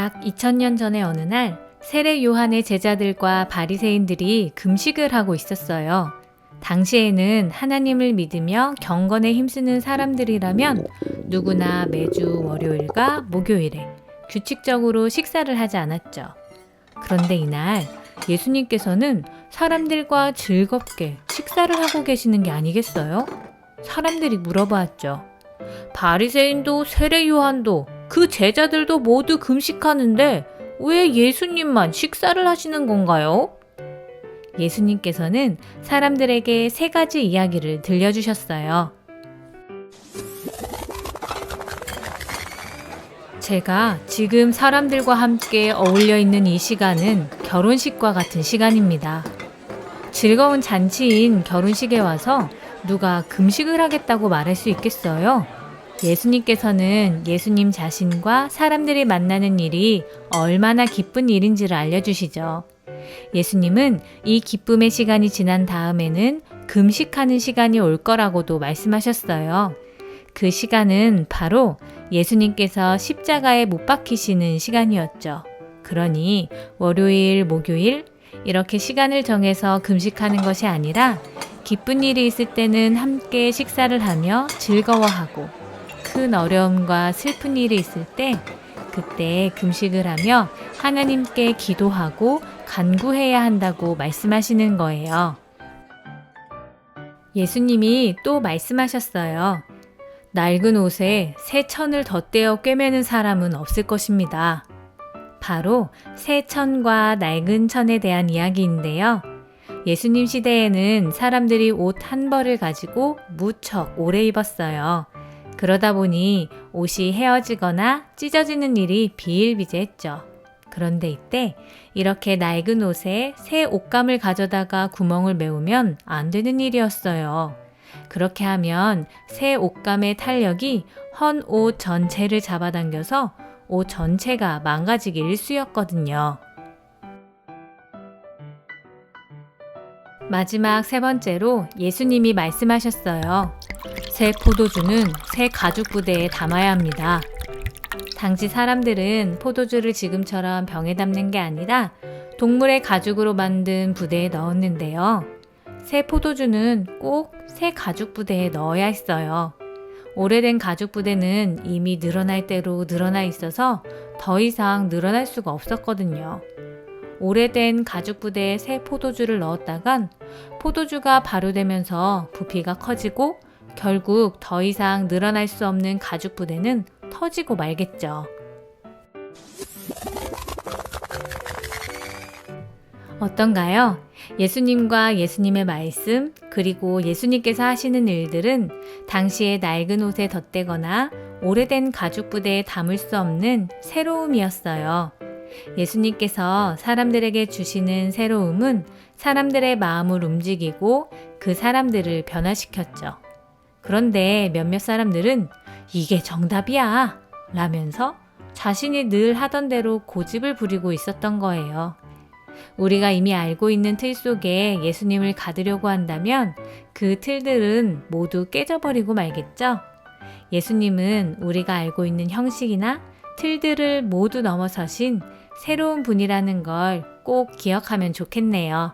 약 2000년 전의 어느 날 세례 요한의 제자들과 바리새인들이 금식을 하고 있었어요. 당시에는 하나님을 믿으며 경건에 힘쓰는 사람들이라면 누구나 매주 월요일과 목요일에 규칙적으로 식사를 하지 않았죠. 그런데 이날 예수님께서는 사람들과 즐겁게 식사를 하고 계시는 게 아니겠어요? 사람들이 물어봤죠. 바리새인도 세례 요한도 그 제자들도 모두 금식하는데 왜 예수님만 식사를 하시는 건가요? 예수님께서는 사람들에게 3가지 이야기를 들려주셨어요. 제가 지금 사람들과 함께 어울려 있는 이 시간은 결혼식과 같은 시간입니다. 즐거운 잔치인 결혼식에 와서 누가 금식을 하겠다고 말할 수 있겠어요? 예수님께서는 예수님 자신과 사람들이 만나는 일이 얼마나 기쁜 일인지를 알려주시죠. 예수님은 이 기쁨의 시간이 지난 다음에는 금식하는 시간이 올 거라고도 말씀하셨어요. 그 시간은 바로 예수님께서 십자가에 못 박히시는 시간이었죠. 그러니 월요일, 목요일 이렇게 시간을 정해서 금식하는 것이 아니라 기쁜 일이 있을 때는 함께 식사를 하며 즐거워하고 큰 어려움과 슬픈 일이 있을 때 그때 금식을 하며 하나님께 기도하고 간구해야 한다고 말씀하시는 거예요. 예수님이 또 말씀하셨어요. 낡은 옷에 새 천을 덧대어 꿰매는 사람은 없을 것입니다. 바로 새 천과 낡은 천에 대한 이야기인데요. 예수님 시대에는 사람들이 옷 한 벌을 가지고 무척 오래 입었어요. 그러다 보니 옷이 헤어지거나 찢어지는 일이 비일비재했죠. 그런데 이때 이렇게 낡은 옷에 새 옷감을 가져다가 구멍을 메우면 안 되는 일이었어요. 그렇게 하면 새 옷감의 탄력이 헌 옷 전체를 잡아당겨서 옷 전체가 망가지기 일쑤였거든요. 마지막 3번째로 예수님이 말씀하셨어요. 새 포도주는 새 가죽 부대에 담아야 합니다. 당시 사람들은 포도주를 지금처럼 병에 담는 게 아니라 동물의 가죽으로 만든 부대에 넣었는데요. 새 포도주는 꼭 새 가죽 부대에 넣어야 했어요. 오래된 가죽 부대는 이미 늘어날 대로 늘어나 있어서 더 이상 늘어날 수가 없었거든요. 오래된 가죽 부대에 새 포도주를 넣었다간 포도주가 발효되면서 부피가 커지고 결국 더 이상 늘어날 수 없는 가죽 부대는 터지고 말겠죠. 어떤가요? 예수님과 예수님의 말씀, 그리고 예수님께서 하시는 일들은 당시의 낡은 옷에 덧대거나 오래된 가죽 부대에 담을 수 없는 새로움이었어요. 예수님께서 사람들에게 주시는 새로움은 사람들의 마음을 움직이고 그 사람들을 변화시켰죠. 그런데 몇몇 사람들은 이게 정답이야 라면서 자신이 늘 하던 대로 고집을 부리고 있었던 거예요. 우리가 이미 알고 있는 틀 속에 예수님을 가두려고 한다면 그 틀들은 모두 깨져버리고 말겠죠? 예수님은 우리가 알고 있는 형식이나 틀들을 모두 넘어서신 새로운 분이라는 걸 꼭 기억하면 좋겠네요.